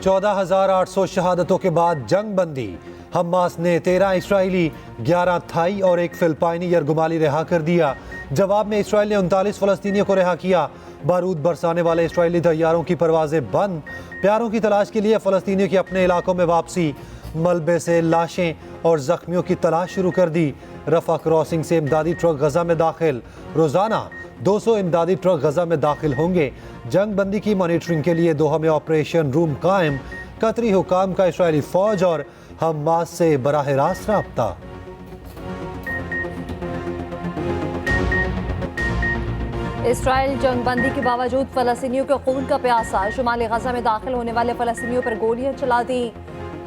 14,800 शहादतों के बाद जंग बंदी। हमास ने 13 इसराइली, 11 थाई और एक फिलिपाइनी यरगुमाली रिहा कर दिया। जवाब में इसराइल ने 39 फलस्तीनियों को रिहा किया। बारूद बरसाने वाले इसराइली तैयारों की परवाजें बंद। प्यारों की तलाश के लिए फलस्तीनियों की अपने इलाकों में वापसी। मलबे से लाशें और जख्मियों की तलाश शुरू कर दी। रफा क्रॉसिंग से इमदादी ट्रक गजा में दाखिल। रोजाना 200 इमदादी ट्रक गजा में दाखिल होंगे। जंग बंदी की मॉनिटरिंग के लिए दोहा में ऑपरेशन रूम कायम। कतरी हुकाम का इसराइली फौज और हमास से बराह रास्त राब्ता। इसराइल जंगबंदी के बावजूद फलस्तीनियों के खून का प्यासा। शुमाली गजा में दाखिल होने वाले फलस्तीनियों पर गोलियां चला दी।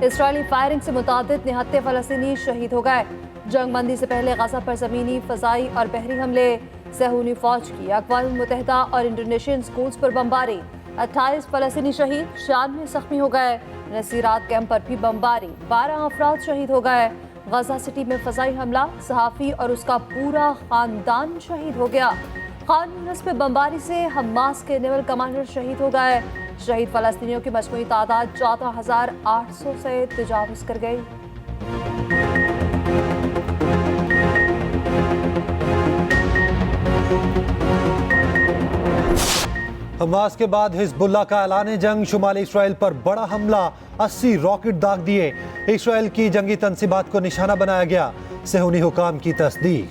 इसराइली फायरिंग से मुतादिद निहत्ते फलस्तीनी शहीद हो गए। जंगबंदी से पहले गजा पर जमीनी, फजाई और बहरी हमले। सहूनी फौज की अक़वाम मुत्तहिदा और इंडोनेशियन स्कूल्स पर बमबारी। 28 फलस्तीनी शहीद, 96 जख्मी हो गए। नसीरात कैंप पर भी बमबारी, 12 अफराद शहीद हो गए। गजा सिटी में फजाई हमला, सहाफ़ी और उसका पूरा खानदान शहीद हो गया। खान यूनिस में बमबारी से हमास के नेवल कमांडर शहीद हो गए। शहीद फलस्तीनियों की मजमूई तादाद 14,800 से तजावुज़ कर गई। हमास के बाद हिजबुल्लाह का ऐलान जंग। शुमाली इसराइल पर बड़ा हमला, 80 रॉकेट दाग दिए। इसराइल की जंगी तनसीबात को निशाना बनाया गया। सहूनी हुकाम की तस्दीक।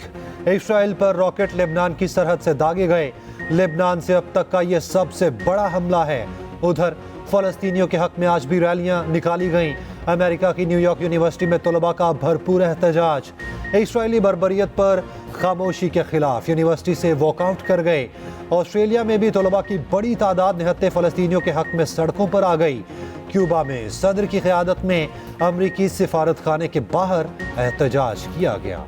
इसराइल पर रॉकेट लेबनान की सरहद से दागे गए। लेबनान से अब तक का यह सबसे बड़ा हमला है। उधर फलस्तीनियों के हक में आज भी रैलियां निकाली गईं। अमेरिका की न्यूयॉर्क यूनिवर्सिटी में तलबा का भरपूर एहतजाज। इसराइली बर्बरियत पर खामोशी के खिलाफ यूनिवर्सिटी से वॉकआउट कर गए। ऑस्ट्रेलिया में भी तलबा की बड़ी तादाद निहत्ते फलस्तीनियों के हक में सड़कों पर आ गई। क्यूबा में सदर की क़यादत में अमरीकी सिफारत खाने के बाहर एहतजाज किया गया।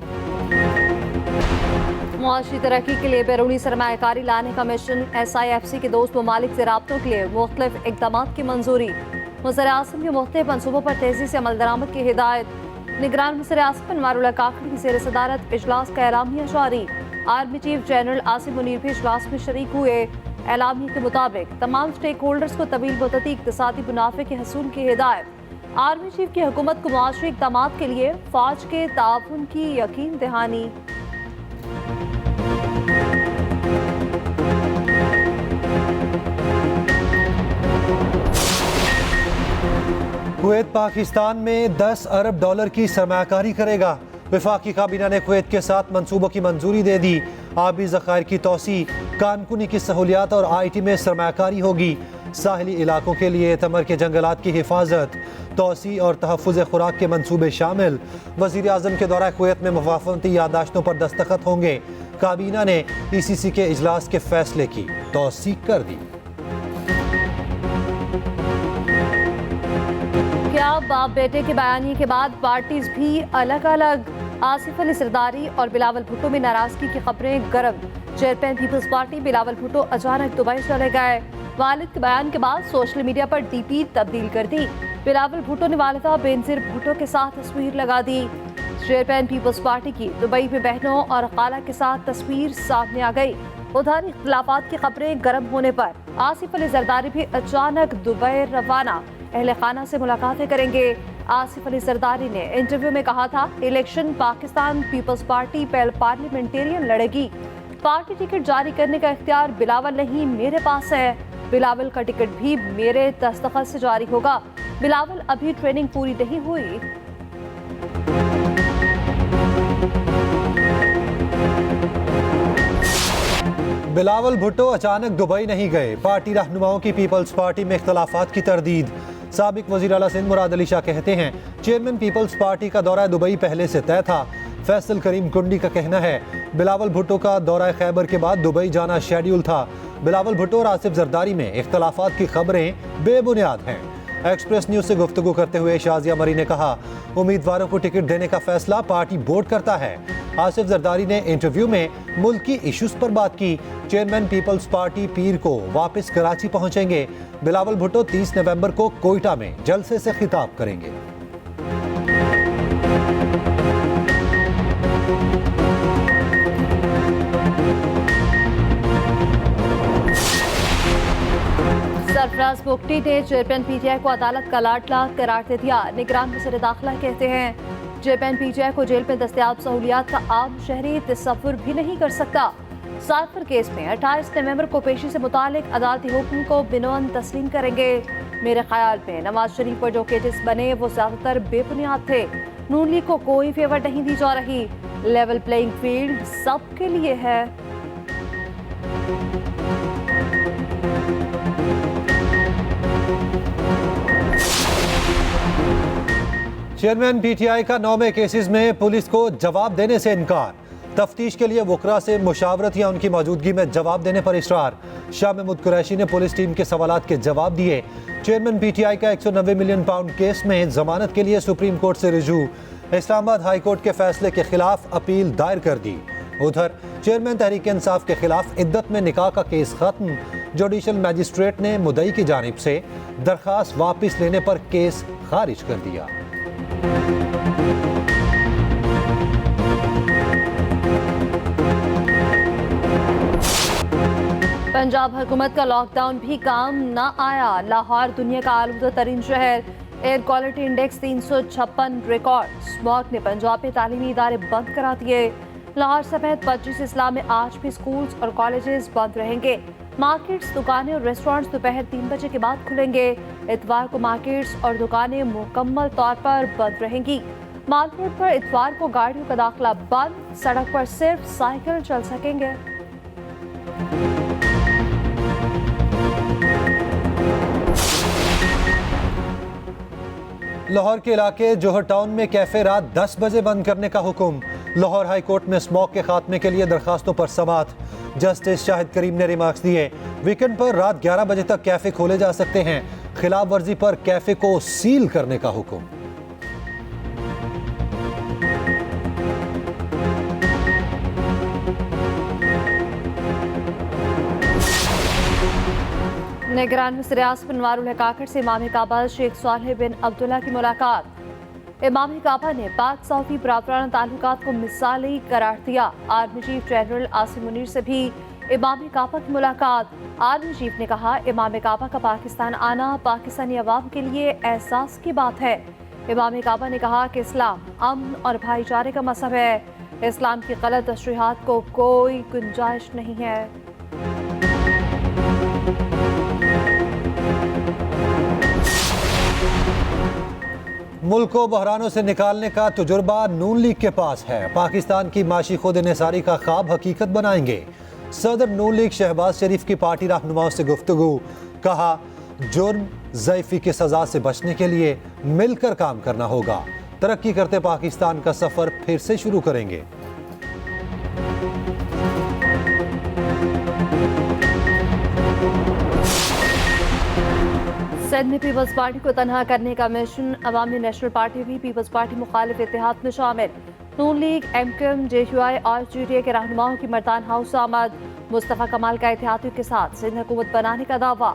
मुआशी तरक्की के लिए बैरूनी सरमायाकारी लाने का मिशन। SIFC के दोस्त ममालिक से राब्तों के लिए मुख्तलिफ इक़दाम की मंजूरी। वज़ीर-ए-आज़म के मुख्तलिफ मनसूबों पर तेजी से अमल दरामद की हिदायत। निगरान वज़ीर-ए-आज़म अनवारुल्लाह काकड़ी की ज़ेर सदारत इजलास का एलामिया जारी। Army chief general Asim Munir भी इजलास में शरीक हुए। एलामिया के मुताबिक तमाम स्टेक होल्डर्स को तवील मुद्दती इक़्तिसादी मुनाफे के हसूल की हिदायत। आर्मी चीफ की हुकूमत को मुआशी इक़दाम के लिए फ़ौज के ताउन की यकीन दहानी। कुवैत पाकिस्तान में 10 अरब डॉलर की सरमायाकारी करेगा। वफाकी काबीना ने कुवैत के साथ मंसूबों की मंजूरी दे दी। आबी ज़खायर की तोसी, कानकुनी की सहूलियात और IT में सरमायाकारी होगी। साहली इलाकों के लिए तमर के जंगलात की हिफाजत, तोसी और तहफ़्फ़ुज़ खुराक के मंसूबे शामिल। वज़ीर आज़म के दौरा कुवैत में मुवाफ़क़ती यादाश्तों पर दस्तखत होंगे। काबीना ने ECC के इजलास के फैसले की तौसीक कर दी। क्या बाप बेटे के बयानी के बाद पार्टीज भी अलग अलग। आसिफ अली जरदारी और बिलावल भुट्टो में नाराजगी की खबरें गर्म। Chairman People's Party Bilawal Bhutto अचानक दुबई चले गए। वालिद के बयान के बाद सोशल मीडिया पर DP तब्दील कर दी। बिलावल भुट्टो ने वालिदा बेनज़ीर भुट्टो के साथ तस्वीर लगा दी। चेयरमैन पीपल्स पार्टी की दुबई में बहनों और खाला के साथ तस्वीर सामने आ गई। उधर इख्तिलाफात की खबरें गर्म होने पर आसिफ अली जरदारी भी अचानक दुबई रवाना। अहले खाना से मुलाकातें करेंगे। आसिफ अली जरदारी ने इंटरव्यू में कहा था, election Pakistan People's Party parliamentarians लड़ेगी। पार्टी टिकट जारी करने का इख्तियार बिलावल नहीं, मेरे पास है। बिलावल का टिकट भी मेरे दस्तखत से जारी होगा। बिलावल अभी ट्रेनिंग पूरी नहीं हुई। बिलावल भुट्टो अचानक दुबई नहीं गए। पार्टी रहनुमाओं की पीपल्स पार्टी में इख्तलाफात की तरदीद। साबिक वज़ीर आला सिंध मुराद अली शाह कहते हैं, चेयरमैन पीपल्स पार्टी का दौरा दुबई पहले से तय था। फैसल करीम कुंडी का कहना है, बिलावल भुट्टो का दौरा खैबर के बाद दुबई जाना शेड्यूल था। बिलावल भुट्टो और आसिफ जरदारी में इख्तलाफात की खबरें बेबुनियाद हैं। एक्सप्रेस न्यूज से गुफ्तगू करते हुए शाजिया मरी ने कहा, उम्मीदवारों को टिकट देने का फैसला पार्टी बोर्ड करता है। आसिफ जरदारी ने इंटरव्यू में मुल्क की इश्यूज पर बात की। चेयरमैन पीपल्स पार्टी पीर को वापस कराची पहुंचेंगे। बिलावल भुट्टो 30 नवंबर को कोयटा में जलसे से खिताब करेंगे। सरफराज बुगटी ने चेयरमैन पीटीआई को अदालत का लाडला करार दे दिया। निगरान वज़ीर दाखिला कहते हैं चेयरमैन पीटीआई को जेल में दस्तयाब सहूलियात का आम शहरी तसव्वुर भी नहीं कर सकता। साइफर केस में 28 नवंबर को पेशी से मुतालिक अदालती हुक्म को बिनौन तस्लीम करेंगे। मेरे ख्याल में नवाज शरीफ पर जो केसेस बने वो ज्यादातर बेबुनियाद थे। नून लीग को कोई फेवर नहीं दी जा रही। लेवल प्लेइंग फील्ड सबके लिए है। चेयरमैन पीटीआई का 9 में केसेस में पुलिस को जवाब देने से इनकार। तफ्तीश के लिए वकरा से मुशावरत या उनकी मौजूदगी में जवाब देने पर इसरार। शाह महमूद कुरैशी ने पुलिस टीम के सवालात के जवाब दिए। चेयरमैन पीटीआई का 190 मिलियन पाउंड केस में जमानत के लिए सुप्रीम कोर्ट से रुजू। इस्लामाबाद हाई कोर्ट के फैसले के खिलाफ अपील दायर कर दी। उधर चेयरमैन तहरीक इंसाफ के खिलाफ इद्दत में निकाह का केस खत्म। जुडिशल मैजिस्ट्रेट ने मुद्दई की जानिब से दरखास्त वापस लेने पर केस खारिज कर दिया। पंजाब हुकूमत का लॉकडाउन भी काम न आया। लाहौर दुनिया का आलूदा तरीन शहर। Air quality index 356 record. Smog ने पंजाब में तालीमी इदारे बंद करा दिए। लाहौर समेत 25 इस्लाम में आज भी स्कूल्स और कॉलेजेस बंद रहेंगे। मार्केट्स, दुकानें और रेस्टोरेंट्स दोपहर 3 बजे के बाद खुलेंगे। इतवार को मार्केट्स और दुकानें मुकम्मल तौर पर बंद रहेंगी। माल रोड पर इतवार को गाड़ियों का दाखिला बंद। सड़क पर सिर्फ साइकिल चल सकेंगे। लाहौर के इलाके जोहर टाउन में कैफे रात 10 बजे बंद करने का हुक्म। लाहौर हाई कोर्ट में स्मोक के खात्मे के लिए दरखास्तों पर समाअत। जस्टिस शाहिद करीम ने रिमार्क्स दिए। वीकेंड पर रात 11 बजे तक कैफे खोले जा सकते हैं। खिलाफ वर्जी पर कैफे को सील करने का हुक्म। निगरान वज़ीर-ए-आज़म अनवारुल हक काकड़ से इमाम काबा शेख सालेह बिन अब्दुल्ला की मुलाकात। इमाम काबा ने पाक सऊदी बरादराना ताल्लुकात को मिसाली करार दिया। Army chief general Asim Munir से भी इमाम काबा की मुलाकात। आर्मी चीफ ने कहा इमाम काबा का पाकिस्तान आना पाकिस्तानी अवाम के लिए एहसास की बात है। इमाम काबा ने कहा कि इस्लाम अमन और भाईचारे का मजहब है। इस्लाम की गलत तशरीहात को कोई गुंजाइश नहीं है। मुल्क को बहरानों से निकालने का तजुर्बा नून लीग के पास है। पाकिस्तान की माशी खुद इन्हिसारी का ख्वाब हकीकत बनाएंगे। सदर नून लीग शहबाज शरीफ की पार्टी रहनुमाओं से गुफ्तगू। कहा जुर्म ज़ईफ़ी की सज़ा से बचने के लिए मिलकर काम करना होगा। तरक्की करते पाकिस्तान का सफ़र फिर से शुरू करेंगे। सिंध में पीपल्स पार्टी को तनहा करने का मिशन। अवामी नेशनल पार्टी भी पीपल्स पार्टी मुखालिफ इत्तेहाद में शामिल। नून लीग, एमक्यूएम, जेयूआई और जीटीए के रहनुमाओं की मर्दान हाउस आमद। मुस्तफ़ा कमाल का इत्तेहादियों के साथ सिंध हुकूमत बनाने का दावा।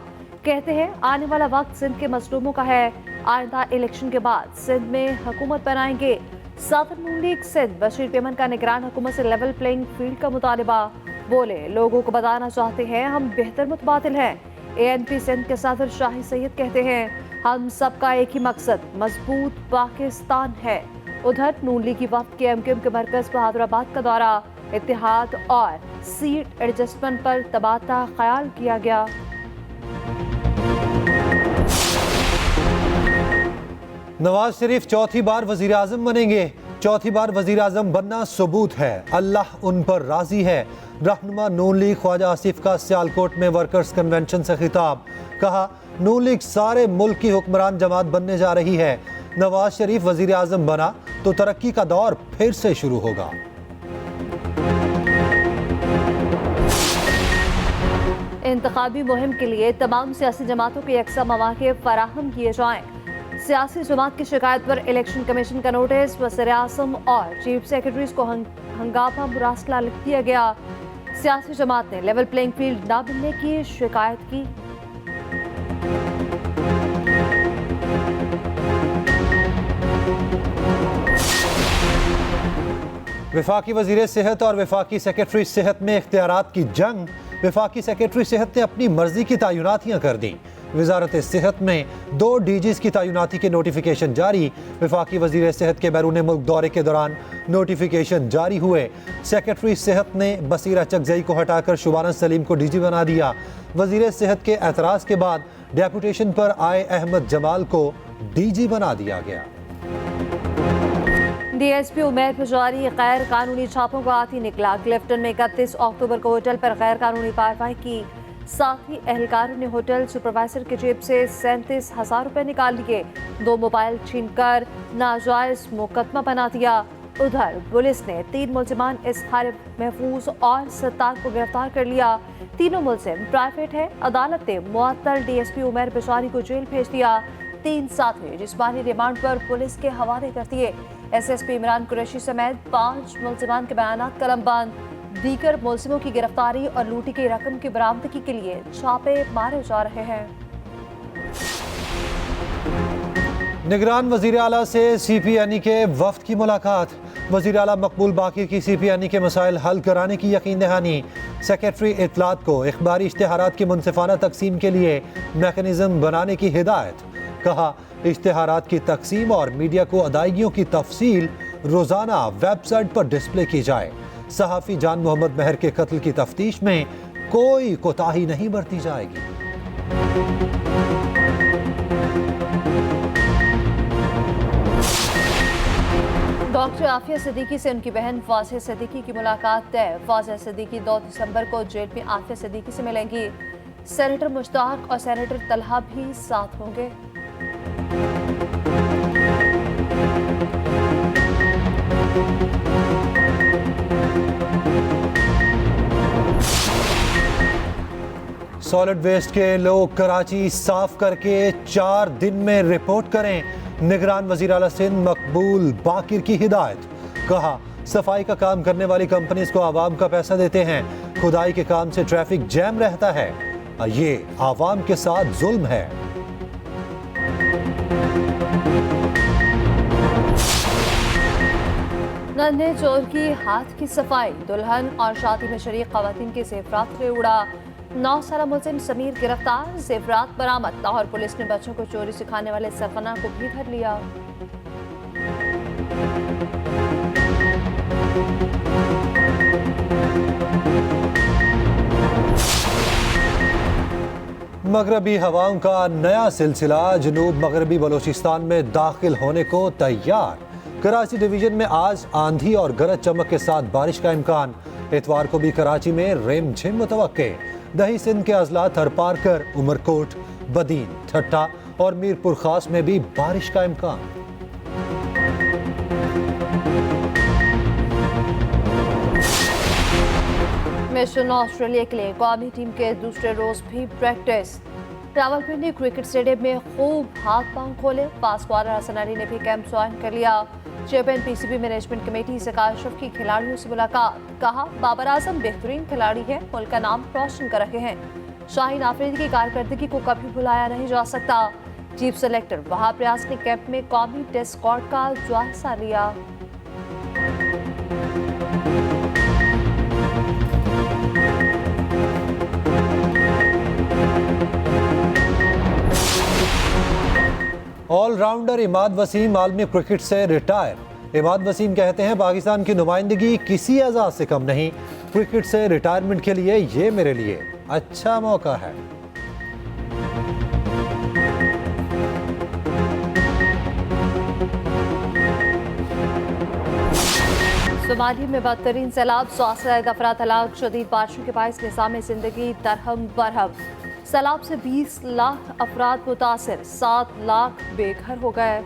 कहते हैं आने वाला वक्त सिंध के मजलूमों का है। आइंदा इलेक्शन के बाद सिंध में हुकूमत बनाएंगे। सदर नून लीग सिंध बशीर पेमन का निगरान हुकूमत से लेवल प्लेइंग फील्ड का मुतालबा। बोले लोगों को बताना चाहते हैं हम बेहतर मुतबादिल हैं। एएनपी सिंध के सदर शाही सैयद कहते हैं हम सबका एक ही मकसद मजबूत पाकिस्तान है। उधर नून लीग की वफ्द के एमक्यूएम के मरकज बहादुराबाद का दौरा। इत्तेहाद और सीट एडजस्टमेंट पर तबादला ख्याल किया गया। नवाज शरीफ चौथी बार वजीर आजम बनेंगे। चौथी बार वजीर आजम बनना सबूत है अल्लाह उन पर राजी है। रहनुमा नून लीग ख्वाजा आसिफ का सियालकोट में वर्कर्स कन्वेंशन से खिताब। कहा नून लीग सारे मुल्क की हुक्मरान जमात बनने जा रही है। नवाज शरीफ वजीर आजम बना तो तरक्की का दौर फिर से शुरू होगा। इंतखाबी मुहिम के लिए तमाम सियासी जमातों के यकसा मौके फराहम किए जाएं। सियासी जमात की शिकायत पर इलेक्शन कमीशन का नोटिस। वज़ीर-ए-आज़म और चीफ सेक्रेटरीज को हंगामा मुरासला लिख दिया गया। सियासी जमात ने लेवल प्लेइंग फील्ड न मिलने की शिकायत की। वफाकी वजीर सेहत और वफाकी सेक्रेटरी सेहत में इख्तियारात की जंग। वफाकी सेक्रेटरी सेहत ने अपनी मर्जी की तयनातियां कर दी। वजारत सेहत में 2 डीजीज की तैनाती के नोटिफिकेशन जारी। वफाकी वजीर सेहत के बैरून मुल्क दौरे के दौरान नोटिफिकेशन जारी हुए। सेक्रेटरी सेहत ने बसीरा चकजई को हटाकर शुबाना सलीम को डीजी बना दिया। वजीर सेहत के एतराज़ के बाद डेपुटेशन पर आए अहमद जमाल को डीजी बना दिया गया। डीएसपी उमेर पर जारी गैर कानूनी छापों का आती निकला। क्लिफ्टन में 31 अक्टूबर को होटल पर गैर कानूनी कार्रवाई की। साथ ही एहलकारों ने होटल सुपरवाइजर की जेब से 37,000 रुपए निकाल लिए। 2 मोबाइल छीनकर नाजायज मुकदमा बना दिया। उधर पुलिस ने 3 मुलजिमान इसहार महफूज और सत्तार को गिरफ्तार कर लिया। तीनों मुलजिम प्राइवेट है। अदालत ने मुअत्तल डीएसपी उमेर बिशारी को जेल भेज दिया। 3 साथी जिस्मानी रिमांड पर पुलिस के हवाले कर दिए। एसएसपी इमरान कुरैशी समेत 5 मुलजिमान के बयानात कलमबंद। दीगर मुलजिमों की गिरफ्तारी और लूटी की रकम की बरामदगी के लिए छापे मारे जा रहे हैं। निगरान वजीर आला से CPNE के वफ्द की मुलाकात। वजीर आला मकबूल बाकिर की CPNE के मसाइल हल कराने की यकीन दहानी। सेक्रेटरी इत्तलात को इख्बारी इश्तिहारात की मुनसिफाना तकसीम के लिए मैकेनिज्म बनाने की हिदायत। कहा, इश्तिहारात की तकसीम और मीडिया को अदायगियों की तफसील रोजाना वेबसाइट पर डिस्प्ले की जाए। सहाफ़ी जान मोहम्मद महर के कत्ल की तफ्तीश में कोई कोताही नहीं बरती जाएगी। डॉक्टर आफिया सिद्दीकी से उनकी बहन फाजिया सिद्दीकी की मुलाकात तय। फाजिया सिद्दीकी 2 दिसंबर को जेल में आफिया सिद्दीकी से मिलेंगी। सेनेटर मुश्ताक और सेनेटर तलहा भी साथ होंगे। सॉलिड वेस्ट के लोग कराची साफ करके 4 दिन में रिपोर्ट करें। निगरान वजीर आला सिंध मकबूल बाकिर की हिदायत। कहा, सफाई का काम करने वाली कंपनीज को आवाम का पैसा देते हैं। खुदाई के काम से ट्रैफिक जैम रहता है। ये आवाम के साथ जुल्म है। नन्हे चोर की हाथ की सफाई। दुल्हन और शादी में शरीक खवातीन के जेवरात से उड़ा। 9 साला मुलजिम समीर गिरफ्तार। जेवरात बरामद। लाहौर पुलिस ने बच्चों को चोरी सिखाने वाले सरगना को भी धर लिया। मगरबी हवाओं का नया सिलसिला जनूब मगरबी बलोचिस्तान में दाखिल होने को तैयार। कराची डिवीजन में आज आंधी और गरज चमक के साथ बारिश का इम्कान। इतवार को भी कराची में रेमझिम मुतवक्के। दही सिंध के अजला थरपारकर, उमरकोट, बदीन, ठट्टा और मीरपुर खास में भी बारिश का इम्कान। मिशन ऑस्ट्रेलिया के लिए कौमी टीम के दूसरे रोज भी प्रैक्टिस। रावलपिंडी क्रिकेट स्टेडियम में खूब हाथ पांव खोले। फास्ट बॉलर हसन अली ने भी कैंप ज्वाइन कर लिया। चेयरमैन PCB मैनेजमेंट कमेटी से काशिफ की खिलाड़ियों से मुलाकात। कहा, बाबर आजम बेहतरीन खिलाड़ी है, मुल्क का नाम रोशन कर रहे हैं। शाहीन आफरीदी की कारकर्दगी को कभी भुलाया नहीं जा सकता। चीफ सेलेक्टर वहाब रियाज ने कैंप में कौमी टेस्ट स्क्वाड का जायजा लिया। ऑलराउंडर इमाद वसीम आलमी क्रिकेट से रिटायर। इमाद वसीम कहते हैं, पाकिस्तान की नुमाइंदगी किसी एजाज से कम नहीं। क्रिकेट से रिटायरमेंट के लिए ये मेरे लिए अच्छा मौका है। सोमालिया में बदतरीन सैलाब, 100 अफराद हलाक। शदीद बारिशों के बायस निज़ाम जिंदगी दरहम बरहम। सैलाब से 20 लाख अफराद मुतासिर, 7 लाख बेघर हो गए।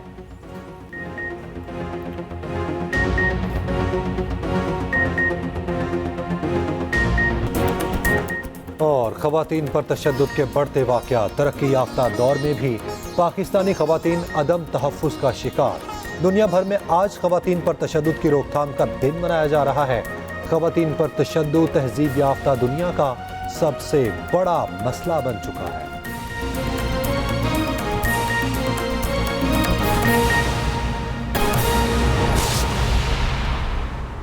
और खवातीन पर तशद्दुद के बढ़ते वाक़यात। तरक्की याफ्ता दौर में भी पाकिस्तानी खवातीन अदम तहफ़्फ़ुज़ का शिकार। दुनिया भर में आज खवातीन पर तशद्दुद की रोकथाम का दिन मनाया जा रहा है। खवातीन पर तशद्दुद तहज़ीब याफ्ता दुनिया का सबसे बड़ा मसला बन चुका है।